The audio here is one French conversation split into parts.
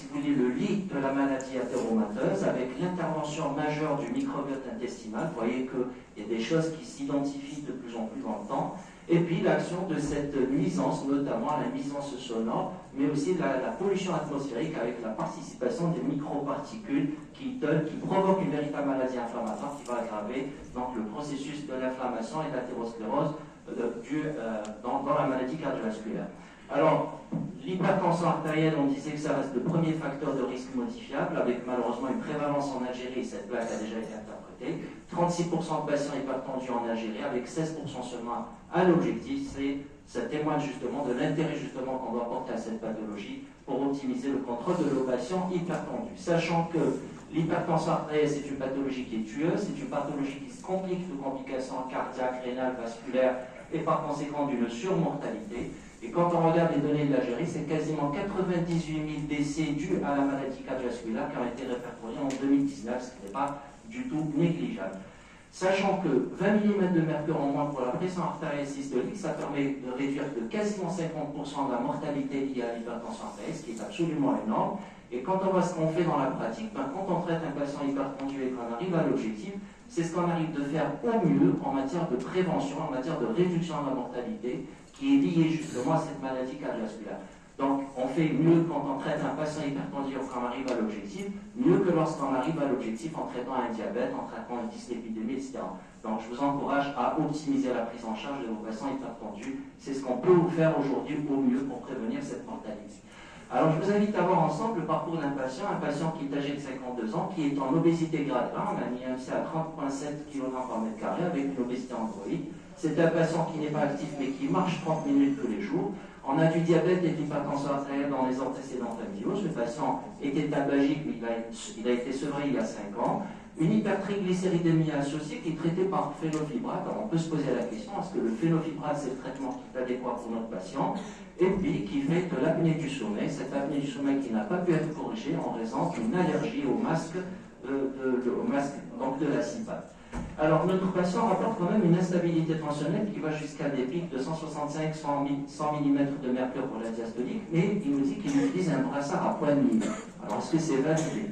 si vous voulez, le lit de la maladie athéromateuse avec l'intervention majeure du microbiote intestinal. Vous voyez qu'il y a des choses qui s'identifient de plus en plus dans le temps. Et puis l'action de cette nuisance, notamment la nuisance sonore, mais aussi la pollution atmosphérique avec la participation des microparticules qui provoquent une véritable maladie inflammatoire qui va aggraver donc, le processus de l'inflammation et de l'athérosclérose dans la maladie cardiovasculaire. Alors, l'hypertension artérielle, on disait que ça reste le premier facteur de risque modifiable, avec malheureusement une prévalence en Algérie, cette plaque a déjà été interprétée. 36% de patients hypertendus en Algérie, avec 16% seulement à l'objectif. Ça témoigne justement de l'intérêt justement qu'on doit porter à cette pathologie pour optimiser le contrôle de nos patients hypertendus. Sachant que l'hypertension artérielle, c'est une pathologie qui est tueuse, c'est une pathologie qui se complique de complications cardiaques, rénales, vasculaires et par conséquent d'une surmortalité. Et quand on regarde les données de l'Algérie, c'est quasiment 98 000 décès dus à la maladie cardiovasculaire qui ont été répertoriés en 2019, ce qui n'est pas du tout négligeable. Sachant que 20 mm de mercure en moins pour la pression artérielle systolique, ça permet de réduire de quasiment 50% de la mortalité liée à l'hypertension artérielle, ce qui est absolument énorme. Et quand on voit ce qu'on fait dans la pratique, quand on traite un patient hypertendu et qu'on arrive à l'objectif, c'est ce qu'on arrive de faire au mieux en matière de prévention, en matière de réduction de la mortalité, qui est liée justement à cette maladie cardiovasculaire. Donc, on fait mieux quand on traite un patient hypertendu et qu'on arrive à l'objectif, mieux que lorsqu'on arrive à l'objectif en traitant un diabète, en traitant une dyslipidémie, etc. Donc, je vous encourage à optimiser la prise en charge de vos patients hypertendus. C'est ce qu'on peut vous faire aujourd'hui au mieux pour prévenir cette mortalité. Alors, je vous invite à voir ensemble le parcours d'un patient qui est âgé de 52 ans, qui est en obésité grade 1, on a mis un IMC à 30,7 kg par mètre carré avec une obésité androïde. C'est un patient qui n'est pas actif mais qui marche 30 minutes tous les jours. On a du diabète et de l'hypertension artérielle dans les antécédents familiaux. Ce patient était tabagique, mais il a été sevré il y a 5 ans. Une hypertriglycéridémie associée qui est traitée par phénofibrate. Alors on peut se poser la question, est-ce que le phénofibrate c'est le traitement qui est adéquat pour notre patient? Et puis qui fait de l'apnée du sommeil, cette apnée du sommeil qui n'a pas pu être corrigée en raison d'une allergie au masque, donc de la CPAP. Alors, notre patient rapporte quand même une instabilité tensionnelle qui va jusqu'à des pics de 165-100 mm de mercure pour la diastolique, mais il nous dit qu'il utilise un brassard à poignée. Alors, est-ce que c'est validé?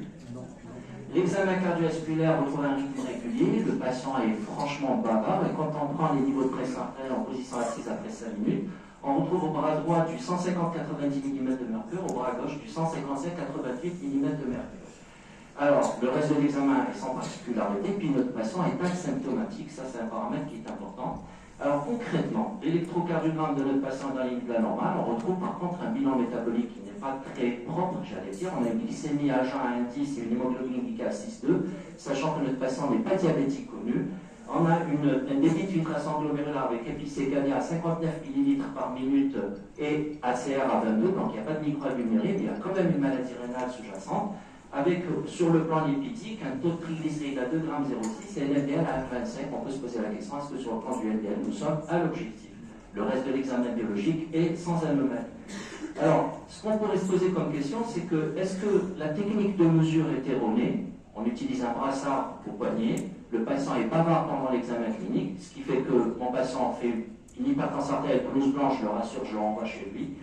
L'examen cardiovasculaire retrouve un rythme régulier, le patient est franchement bavard, et quand on prend les niveaux de pression artérielle en position assise après 5 minutes, on retrouve au bras droit du 150-90 mm de mercure, au bras gauche du 155-88 mm de mercure. Alors, le reste de l'examen est sans particularité, puis notre patient est asymptomatique, ça c'est un paramètre qui est important. Alors concrètement, l'électrocardiogramme de notre patient est dans la limite de la normale, on retrouve par contre un bilan métabolique qui n'est pas très propre, j'allais dire, on a une glycémie à jeun à 1,10 et une hémoglobine glycée à 6,2, sachant que notre patient n'est pas diabétique connu. On a un débit de filtration glomérulaire avec épicécanie à 59 ml par minute et ACR à 22, donc il n'y a pas de microalbuminurie, mais il y a quand même une maladie rénale sous-jacente, avec sur le plan lipidique un taux de triglycérides à 2,06 g et un LDL à 1,25. On peut se poser la question, est-ce que sur le plan du LDL, nous sommes à l'objectif? Le reste de l'examen biologique est sans anomalie. Alors, ce qu'on pourrait se poser comme question, c'est que, est-ce que la technique de mesure est erronée? On utilise un brassard au poignet, le patient est bavard pendant l'examen clinique, ce qui fait que mon patient fait une hypertension artérielle pelouse blanche, je le rassure, je le renvoie chez lui.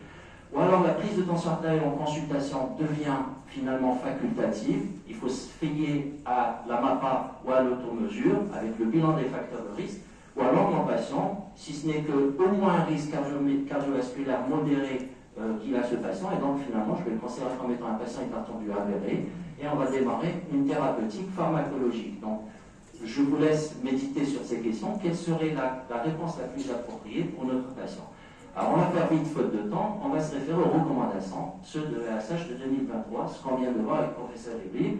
Ou alors la prise de tension artérielle en consultation devient finalement facultative. Il faut se fier à la MAPA ou à l'automesure avec le bilan des facteurs de risque. Ou alors mon patient, si ce n'est qu'au moins un risque cardiovasculaire modéré qu'il a ce patient, et donc finalement je vais le considérer comme étant un patient hypertendu avéré, et on va démarrer une thérapeutique pharmacologique. Donc je vous laisse méditer sur ces questions. Quelle serait la réponse la plus appropriée pour notre patient? Alors, on va faire vite, faute de temps, on va se référer aux recommandations, ceux de la SH de 2023, ce qu'on vient de voir avec le professeur Libri.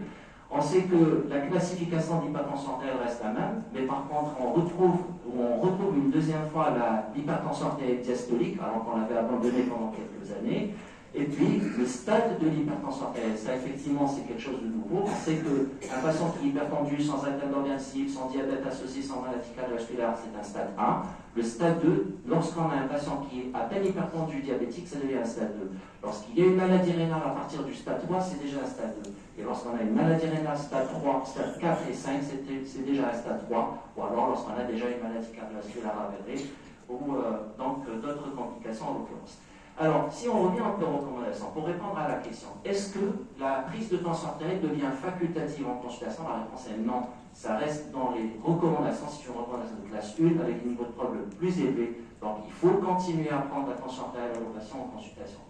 On sait que la classification d'hypertension artérielle reste la même, mais par contre, on retrouve une deuxième fois l'hypertension artérielle diastolique, alors qu'on l'avait abandonnée pendant quelques années. Et puis, le stade de l'hypertension artérielle, ça effectivement c'est quelque chose de nouveau. C'est qu'un patient qui est hypertendu, sans atteinte d'organes cibles, sans diabète associé, sans maladie cardiovasculaire, c'est un stade 1. Le stade 2, lorsqu'on a un patient qui est à peine hypertendu diabétique, ça devient un stade 2. Lorsqu'il y a une maladie rénale à partir du stade 3, c'est déjà un stade 2. Et lorsqu'on a une maladie rénale stade 3, stade 4 et 5, c'est déjà un stade 3. Ou alors lorsqu'on a déjà une maladie cardiovasculaire avérée, ou donc d'autres complications en l'occurrence. Alors, si on revient un peu aux recommandations, pour répondre à la question, est-ce que la prise de tension artérielle devient facultative en consultation? La réponse est non. Ça reste dans les recommandations, c'est une recommandation de classe 1 avec un niveau de preuve le plus élevé. Donc, il faut continuer à prendre la tension artérielle à nos patients en consultation.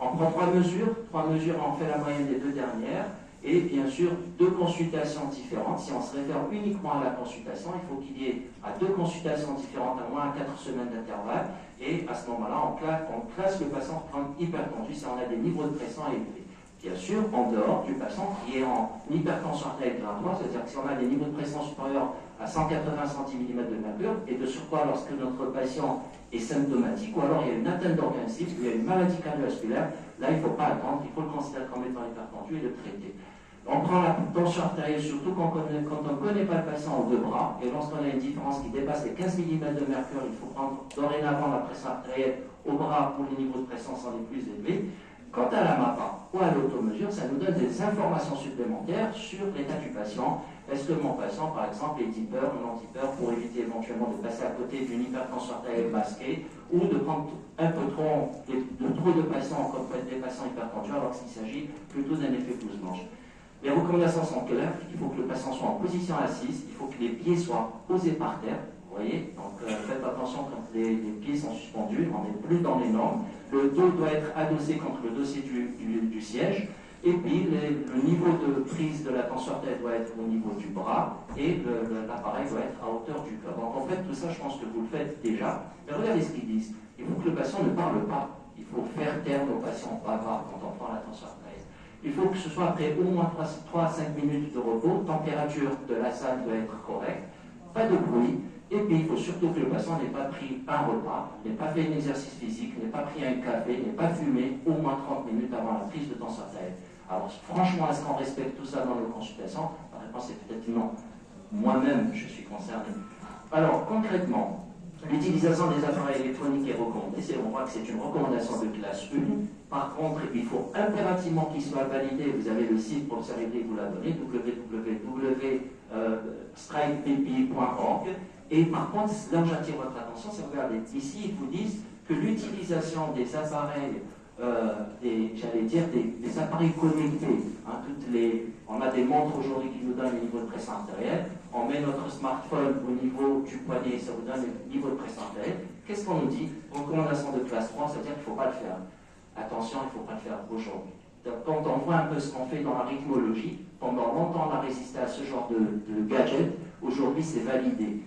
On prend trois mesures, on fait la moyenne des deux dernières, et bien sûr, deux consultations différentes. Si on se réfère uniquement à la consultation, il faut qu'il y ait à deux consultations différentes, à moins 4 semaines d'intervalle, et à ce moment-là, on classe le patient comme hypertendu si on a des niveaux de pression élevés. Bien sûr, en dehors du patient qui est en hypertension artérielle grave, c'est-à-dire que si on a des niveaux de pression supérieurs à 180 cm de mercure, et de surcroît lorsque notre patient est symptomatique, ou alors il y a une atteinte d'organes cibles, il y a une maladie cardiovasculaire, là il ne faut pas attendre, il faut le considérer comme étant hypertendu et le traiter. On prend la tension artérielle surtout quand on ne connaît pas le patient aux deux bras, et lorsqu'on a une différence qui dépasse les 15 mm de mercure, il faut prendre dorénavant la pression artérielle au bras pour les niveaux de pression sont les plus élevés. Quant à la MAPA ou à l'automesure, ça nous donne des informations supplémentaires sur l'état du patient. Est-ce que mon patient, par exemple, est hyper ou non hyper, pour éviter éventuellement de passer à côté d'une hypertension artérielle masquée ou de prendre un peu trop de patients comme des patients hypertendus alors qu'il s'agit plutôt d'un effet blouse blanche. Les recommandations sont claires, il faut que le patient soit en position assise, il faut que les pieds soient posés par terre, vous voyez, donc faites attention quand les pieds sont suspendus, on n'est plus dans les normes, le dos doit être adossé contre le dossier du siège, et puis le niveau de prise de la tension artérielle doit être au niveau du bras, et l'appareil doit être à hauteur du cœur. Donc en fait, tout ça, je pense que vous le faites déjà, mais regardez ce qu'ils disent, il faut que le patient ne parle pas, il faut faire taire nos patients bavards quand on prend la tension artérielle. Il faut que ce soit après au moins 3 à 5 minutes de repos, température de la salle doit être correcte, pas de bruit, et puis il faut surtout que le patient n'ait pas pris un repas, n'ait pas fait un exercice physique, n'ait pas pris un café, n'ait pas fumé au moins 30 minutes avant la prise de tension artérielle. Alors franchement, est-ce qu'on respecte tout ça dans nos consultations? La réponse est peut-être non. Moi-même, je suis concerné. Alors concrètement, l'utilisation des appareils électroniques est recommandée. On voit que c'est une recommandation de classe 1. Par contre, il faut impérativement qu'il soit validé. Vous avez le site pour le célébrer, vous l'a donné, www.strikepp.org. Et par contre, là où j'attire votre attention, c'est regardez, ici, ils vous disent que l'utilisation des appareils, des appareils connectés, hein, on a des montres aujourd'hui qui nous donnent le niveau de pression artérielle, on met notre smartphone au niveau du poignet, ça vous donne le niveau de pression artérielle. Qu'est-ce qu'on nous dit? Recommandation de classe 3, c'est-à-dire qu'il ne faut pas le faire. Attention, il ne faut pas le faire aujourd'hui. Quand on voit un peu ce qu'on fait dans la rythmologie, pendant longtemps on a résisté à ce genre de gadget, aujourd'hui c'est validé.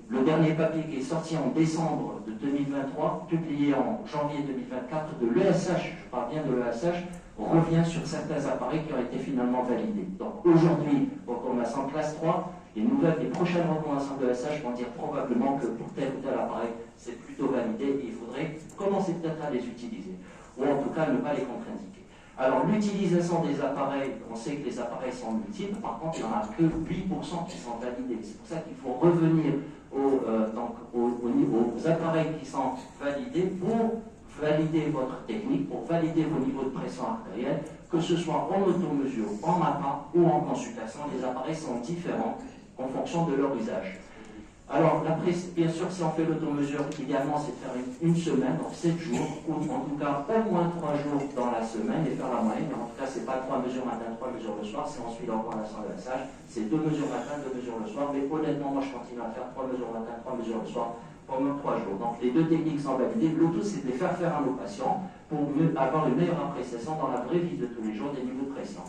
Le dernier papier qui est sorti en décembre de 2023, publié en janvier 2024 de l'ESH, je parle bien de l'ESH, revient sur certains appareils qui ont été finalement validés. Donc aujourd'hui, recommandation classe 3, les prochaines recommandations de l'ESH vont dire probablement que pour tel ou tel appareil, c'est plutôt validé et il faudrait commencer peut-être à les utiliser, ou en tout cas ne pas les contre-indiquer. Alors l'utilisation des appareils, on sait que les appareils sont multiples, par contre il n'y en a que 8% qui sont validés. C'est pour ça qu'il faut revenir aux appareils qui sont validés pour valider votre technique, pour valider vos niveaux de pression artérielle, que ce soit en automesure, en MAPA ou en consultation. Les appareils sont différents en fonction de leur usage. Alors, bien sûr, si on fait l'automesure, idéalement, c'est de faire une semaine, donc 7 jours, ou en tout cas au moins 3 jours dans la semaine et faire la moyenne. Mais en tout cas, ce n'est pas 3 mesures matin, 3 mesures le soir. Si on suit la recommandation de la SAGE, c'est 2 mesures matin, 2 mesures le soir. Mais honnêtement, moi, je continue à faire 3 mesures matin, 3 mesures le soir pendant 3 jours. Donc, les deux techniques sont validées. L'auto, c'est de les faire à nos patients pour avoir une meilleure appréciation dans la vraie vie de tous les jours des niveaux de pression.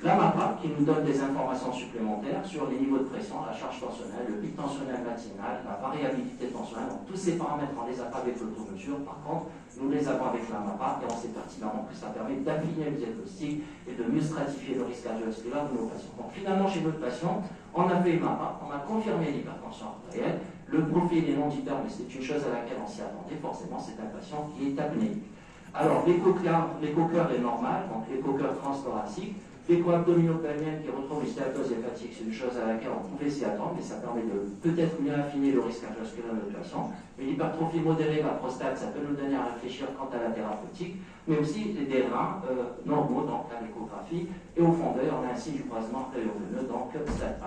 La MAPA, qui nous donne des informations supplémentaires sur les niveaux de pression, la charge tensionnelle, le pic tensionnel matinal, la variabilité tensionnelle. Donc, tous ces paramètres, on les a pas avec l'automesure. Par contre, nous les avons avec la MAPA et on sait pertinemment que ça permet d'affiner le diagnostic et de mieux stratifier le risque cardiovasculaire de nos patients. Donc, finalement, chez notre patient, on a fait une MAPA, on a confirmé l'hypertension artérielle. Le profil est non hyper, mais c'est une chose à laquelle on s'y attendait. Forcément, c'est un patient qui est apnéique. Alors, l'écho-cœur est normal, donc l'écho-cœur transthoracique. L'écho-abdominopelvien qui retrouve une stéatose hépatique, c'est une chose à laquelle on pouvait s'y attendre, mais ça permet de peut-être mieux affiner le risque cardiovasculaire de notre patient. Une hypertrophie modérée de la prostate, ça peut nous donner à réfléchir quant à la thérapeutique, mais aussi des reins normaux, donc la l'échographie. Et au fond d'œil, on a un signe du croisement artério-veineux, donc stade 1.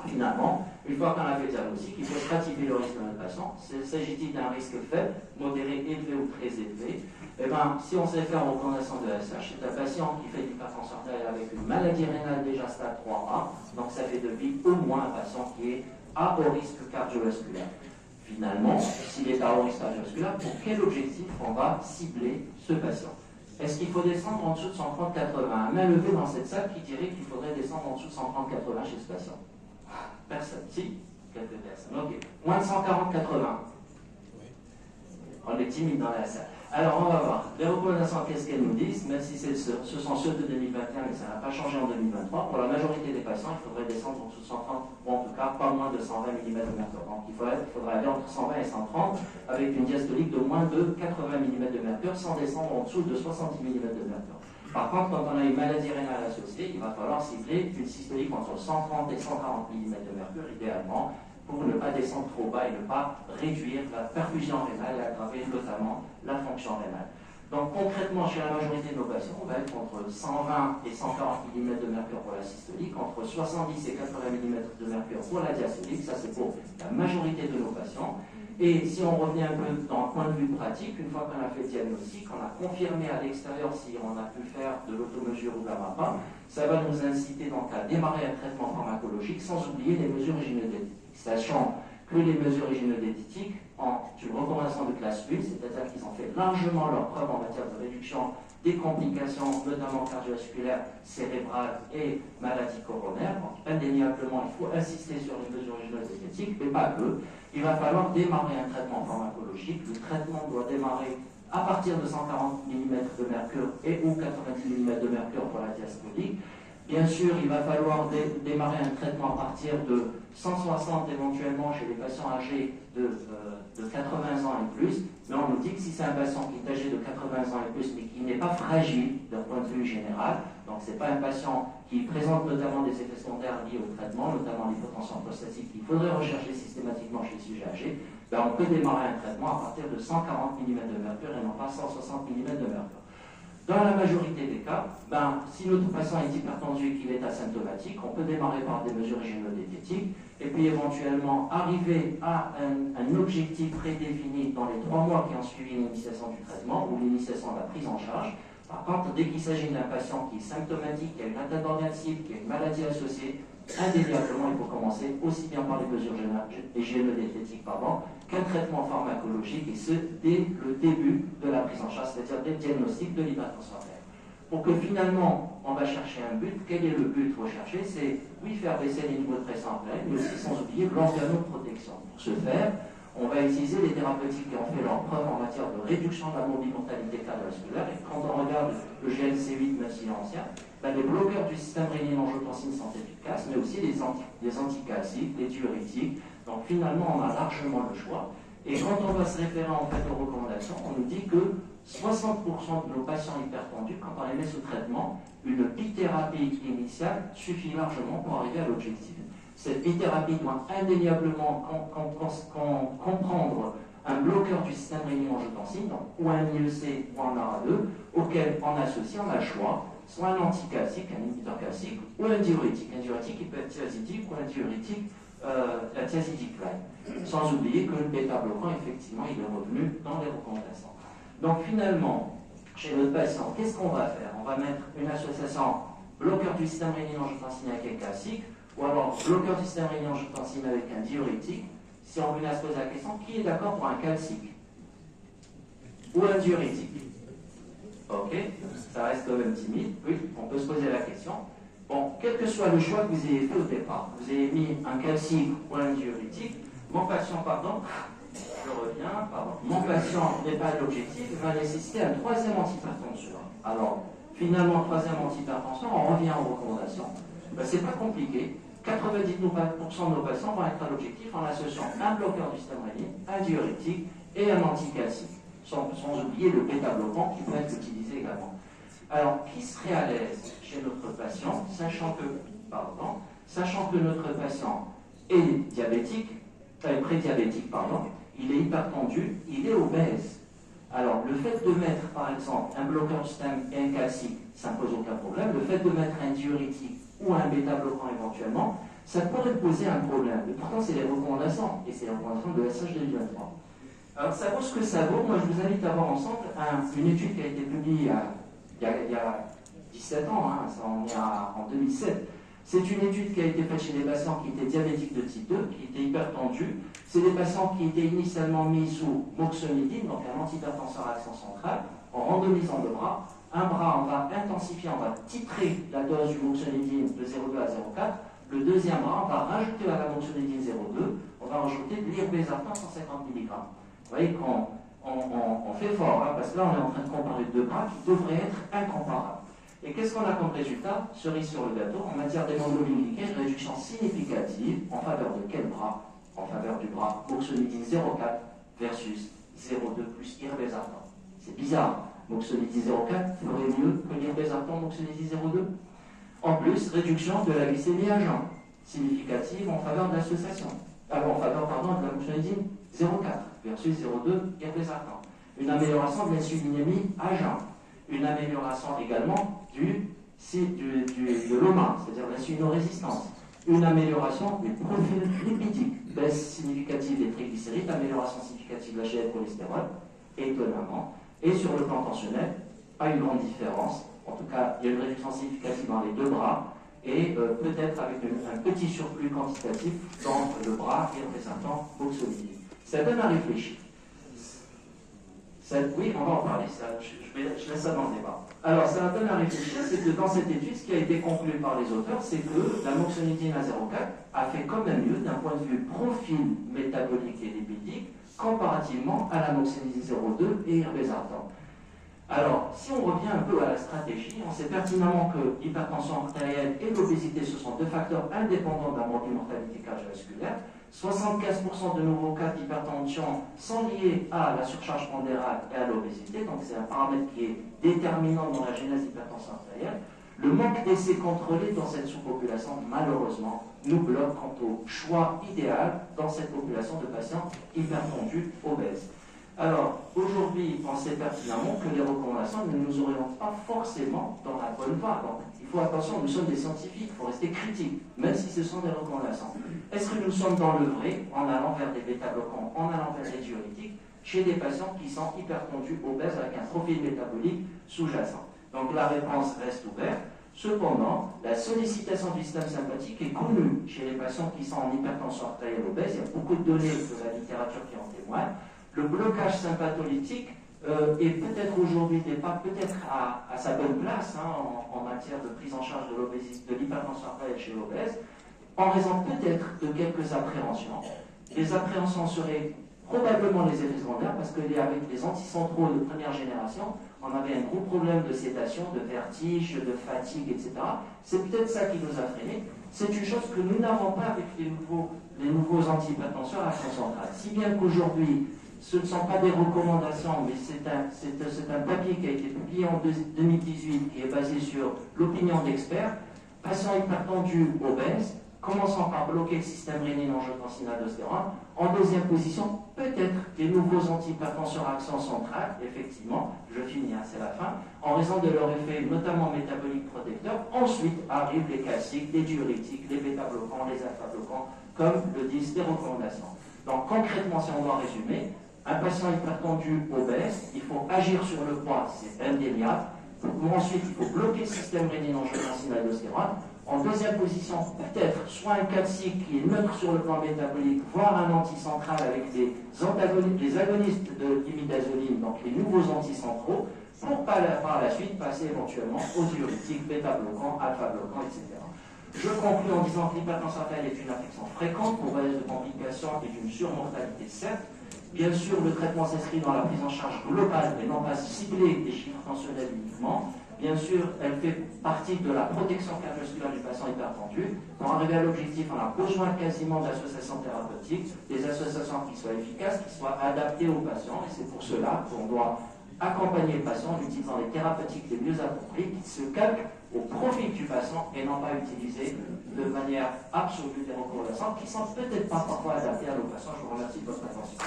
Finalement, une fois qu'on a fait le diagnostic, il faut stratifier le risque de notre patient. S'agit-il d'un risque faible, modéré, élevé ou très élevé? Eh bien, si on sait faire en recommandation de SH, c'est un patient qui fait de l'hypertension artérielle avec une maladie rénale déjà stade 3A, donc ça fait de lui au moins un patient qui est à haut risque cardiovasculaire. Finalement, s'il est à haut risque cardiovasculaire, pour quel objectif on va cibler ce patient? Est-ce qu'il faut descendre en dessous de 130-80? Main levée dans cette salle qui dirait qu'il faudrait descendre en dessous de 130-80 chez ce patient? Personne. Si? Quelques personnes. Ok. Moins de 140-80. On est timide dans la salle. Alors, on va voir. Les recommandations, qu'est-ce qu'elles nous disent? Même si ce sont ceux de 2021, mais ça n'a pas changé en 2023. Pour la majorité des patients, il faudrait descendre en dessous de 130, ou en tout cas, pas moins de 120 mm de mercure. Donc, il faudra aller entre 120 et 130, avec une diastolique de moins de 80 mm de mercure, sans descendre en dessous de 70 mm de mercure. Par contre, quand on a une maladie rénale associée, il va falloir cibler une systolique entre 130 et 140 mm de mercure, idéalement, pour ne pas descendre trop bas et ne pas réduire la perfusion rénale et aggraver notamment la fonction rénale. Donc concrètement, chez la majorité de nos patients, on va être entre 120 et 140 mm de mercure pour la systolique, entre 70 et 80 mm de mercure pour la diastolique, ça c'est pour la majorité de nos patients. Et si on revient un peu dans le point de vue pratique, une fois qu'on a fait le diagnostic, on a confirmé à l'extérieur si on a pu faire de l'automesure ou de la MAPA, ça va nous inciter donc à démarrer un traitement pharmacologique sans oublier les mesures gynédétiques. Sachant que les mesures gynédétiques ont une recommandation de classe 1, c'est-à-dire qu'ils ont fait largement leur preuve en matière de réduction des complications, notamment cardiovasculaires, cérébrales et maladies coronaires. Donc, indéniablement, il faut insister sur les mesures gynédétiques, mais pas que. Il va falloir démarrer un traitement pharmacologique. Le traitement doit démarrer à partir de 140 mm de mercure et ou 90 mm de mercure pour la diastolique. Bien sûr, il va falloir démarrer un traitement à partir de 160 éventuellement chez les patients âgés de 80 ans et plus, mais on nous dit que si c'est un patient qui est âgé de 80 ans et plus, mais qui n'est pas fragile d'un point de vue général, donc ce n'est pas un patient qui présente notamment des effets secondaires liés au traitement, notamment l'hypotension prostatique qu'il faudrait rechercher systématiquement chez les sujets âgés, ben on peut démarrer un traitement à partir de 140 mm de mercure et non pas 160 mm de mercure. Dans la majorité des cas, si notre patient est hypertendu et qu'il est asymptomatique, on peut démarrer par des mesures gynédétiques et puis éventuellement arriver à un objectif prédéfini dans les 3 mois qui ont suivi l'initiation du traitement ou l'initiation de la prise en charge. Par contre, dès qu'il s'agit d'un patient qui est symptomatique, qui a une atteinte d'organe cible, qui a une maladie associée, indéniablement, il faut commencer aussi bien par les mesures gynédétiques qu'un traitement pharmacologique, et ce, dès le début de la prise en charge, c'est-à-dire dès le diagnostic de l'hypertension artérielle. Pour que finalement, on va chercher un but. Quel est le but recherché? C'est, oui, faire baisser les niveaux de pression artérielle, mais aussi sans oublier l'organoprotection. Pour ce faire, on va utiliser les thérapeutiques qui ont fait leur preuve en matière de réduction de la morbimortalité cardiovasculaire. Et quand on regarde le GLC8, même s'il est ancien, les bloqueurs du système rénine-angiotensine sont efficaces, mais aussi les anticalciques, les diurétiques. Donc finalement, on a largement le choix. Et quand on va se référer en fait aux recommandations, on nous dit que 60% de nos patients hypertendus, quand on les met sous traitement, une bithérapie initiale suffit largement pour arriver à l'objectif. Cette bithérapie doit indéniablement comprendre un bloqueur du système rénine-angiotensine, ou un IEC ou un ARA2, auquel on associe, on a le choix, soit un anticalcique, un inhibiteur calcique, ou un diurétique. Un diurétique qui peut être thiazidique ou un diurétique thiazidicline. Sans oublier que le bêta-bloquant, effectivement, il est revenu dans les recommandations. Donc finalement, chez notre patient, qu'est-ce qu'on va faire? On va mettre une association bloqueur du système rénine-angiotensine avec un calcique, ou alors bloqueur du système rénine-angiotensine avec un diurétique. Si on venait à se poser la question, qui est d'accord pour un calcique ou un diurétique? Ok, ça reste quand même timide. Oui, on peut se poser la question. Bon, quel que soit le choix que vous ayez fait au départ, vous avez mis un calcique ou un diurétique, mon patient, mon patient n'est pas l'objectif, il va nécessiter un 3e antihypertenseur. Alors, finalement, 3e antihypertenseur, on revient aux recommandations. C'est pas compliqué. 90% de nos patients vont être à l'objectif en associant un bloqueur du système rénine, un diurétique et un anticalcique, sans oublier le bêta-bloquant qui peut être utilisé également. Alors, qui serait à l'aise chez notre patient, sachant que notre patient est diabétique, prédiabétique, il est hypertendu, il est obèse. Alors, le fait de mettre, par exemple, un bloqueur du système et un calcique, ça ne pose aucun problème. Le fait de mettre un diurétique ou un bêta-bloquant éventuellement, ça pourrait poser un problème. Et pourtant, c'est les recommandations, et c'est les recommandations de SH 2023. Alors, ça vaut ce que ça vaut. Moi, je vous invite à voir ensemble une étude qui a été publiée il y a 17 ans, hein, ça en est en 2007. C'est une étude qui a été faite chez des patients qui étaient diabétiques de type 2, qui étaient hypertendus. C'est des patients qui étaient initialement mis sous moxonidine, donc un antihypertenseur à action centrale, en randomisant le bras. Un bras, on va intensifier, on va titrer la dose du moxonidine de 0,2 à 0,4. Le deuxième bras, on va rajouter à la moxonidine 0,2, on va rajouter de l'irbésartan 150 mg. Vous voyez qu'on fait fort, hein, parce que là, on est en train de comparer deux bras qui devraient être incomparables. Et qu'est-ce qu'on a comme résultat? Cerise sur le gâteau, en matière d'hémoglobine glycée, une réduction significative en faveur de quel bras? En faveur du bras moxonidine 0,4 versus 0,2 plus irbésartan. C'est bizarre. Moxonidine 0,4 ferait mieux que l'irbésartan moxonidine 0,2. En plus, réduction de la glycémie à jeun, significative en faveur de l'association. En faveur, de la moxonidine 0,4 versus 0,2 irbésartan. Une amélioration de l'insulinémie à jeun. Une amélioration également de l'OMA, c'est-à-dire l'insulinorésistance. Une amélioration du profil lipidique, baisse significative des triglycérides, amélioration significative de l'HDL cholestérol, étonnamment. Et sur le plan tensionnel, pas une grande différence. En tout cas, il y a une réduction significative dans les deux bras et peut-être avec un petit surplus quantitatif dans le bras et représentant moxonidine. Ça donne à réfléchir. Oui, on va en parler, je laisse ça dans le débat. Alors, ça donne à réfléchir, c'est que dans cette étude, ce qui a été conclu par les auteurs, c'est que la moxonidine à 0,4 a fait quand même mieux d'un point de vue profil métabolique et lipidique comparativement à la moxonidine 0,2 et irbésartan. Alors, si on revient un peu à la stratégie, on sait pertinemment que l'hypertension artérielle et l'obésité, ce sont deux facteurs indépendants d'un mode de mortalité cardiovasculaire. 75% de nouveaux cas d'hypertension sont liés à la surcharge pondérale et à l'obésité, donc c'est un paramètre qui est déterminant dans la genèse d'hypertension artérielle. Le manque d'essais contrôlés dans cette sous-population, malheureusement, nous bloque quant au choix idéal dans cette population de patients hypertendus, obèses. Alors, aujourd'hui, on sait pertinemment que les recommandations ne nous orientent pas forcément dans la bonne voie. Donc, il faut attention, nous sommes des scientifiques, il faut rester critiques, même si ce sont des recommandations. Est-ce que nous sommes dans le vrai en allant vers des bêta-bloquants, en allant vers des diurétiques, chez des patients qui sont hypertendus, obèses, avec un profil métabolique sous-jacent? Donc, la réponse reste ouverte. Cependant, la sollicitation du système sympathique est connue chez les patients qui sont en hypertension artérielle obèse. Il y a beaucoup de données de la littérature qui en témoignent. Le blocage sympatholytique est peut-être aujourd'hui n'est pas peut-être à sa bonne place en matière de prise en charge de l'obésité, de l'hypertension artérielle chez l'obèse, en raison peut-être de quelques appréhensions. Les appréhensions seraient probablement les effets secondaires, parce qu'avec les anticentraux de première génération, on avait un gros problème de sédation, de vertige, de fatigue, etc. C'est peut-être ça qui nous a freinés. C'est une chose que nous n'avons pas avec les nouveaux antihypertenseurs à action centrale. Si bien qu'aujourd'hui, ce ne sont pas des recommandations, mais c'est un papier qui a été publié en 2018, qui est basé sur l'opinion d'experts. Patients hypertendus, obèses, commençons par bloquer le système rénine-angiotensin-aldostérone. En deuxième position, peut-être des nouveaux antihypertenseurs à action centrale, effectivement, je finis, c'est la fin, en raison de leur effet notamment métabolique protecteur. Ensuite arrivent les classiques, les diurétiques, les bêta-bloquants, les alpha-bloquants, comme le disent les recommandations. Donc concrètement, si on doit résumer, un patient hypertendu obèse, il faut agir sur le poids, c'est indéniable. Ensuite, il faut bloquer le système rénine-angiotensin-aldostérone. En deuxième position, peut-être soit un calcique qui est neutre sur le plan métabolique, voire un anticentral avec des agonistes de l'imidazoline, donc les nouveaux anticentraux, pour par la suite passer éventuellement aux diurétiques, bêta-bloquants, alpha-bloquants, etc. Je conclue en disant que l'hypertension artérielle est une affection fréquente pour raison de complications et d'une surmortalité, certes. Bien sûr, le traitement s'inscrit dans la prise en charge globale et non pas ciblée des chiffres tensionnels uniquement. Bien sûr, elle fait partie de la protection cardiovasculaire du patient hypertendu. Pour arriver à l'objectif, on a besoin quasiment d'associations thérapeutiques, des associations qui soient efficaces, qui soient adaptées aux patients. Et c'est pour cela qu'on doit accompagner le patient en utilisant les thérapeutiques les mieux appropriées, qui se calquent au profil du patient et non pas utiliser de manière absolue des recommandations qui ne sont peut-être pas parfois adaptées à nos patients. Je vous remercie de votre attention.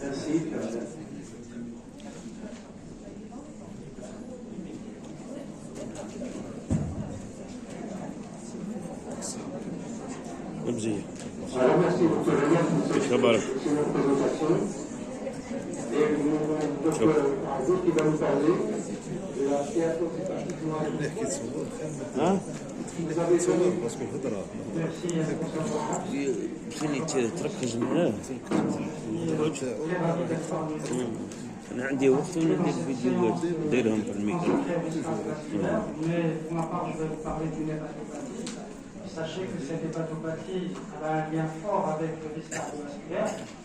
Merci. زي Alors, merci de venir pour cette تبارك présentation. Et donc, Aziz qui va nous parler de la stéatocytostigma. ها Vous avez donné. باسكو الهضره Merci, خليني تركز معاه انا عندي وقت وندير فيديوهات نديرهم في الميكرو Mais pour ma part, je vais vous parler d'une hépatopathie. Sachez que cette hépatopathie elle a un lien fort avec le risque cardiovasculaire.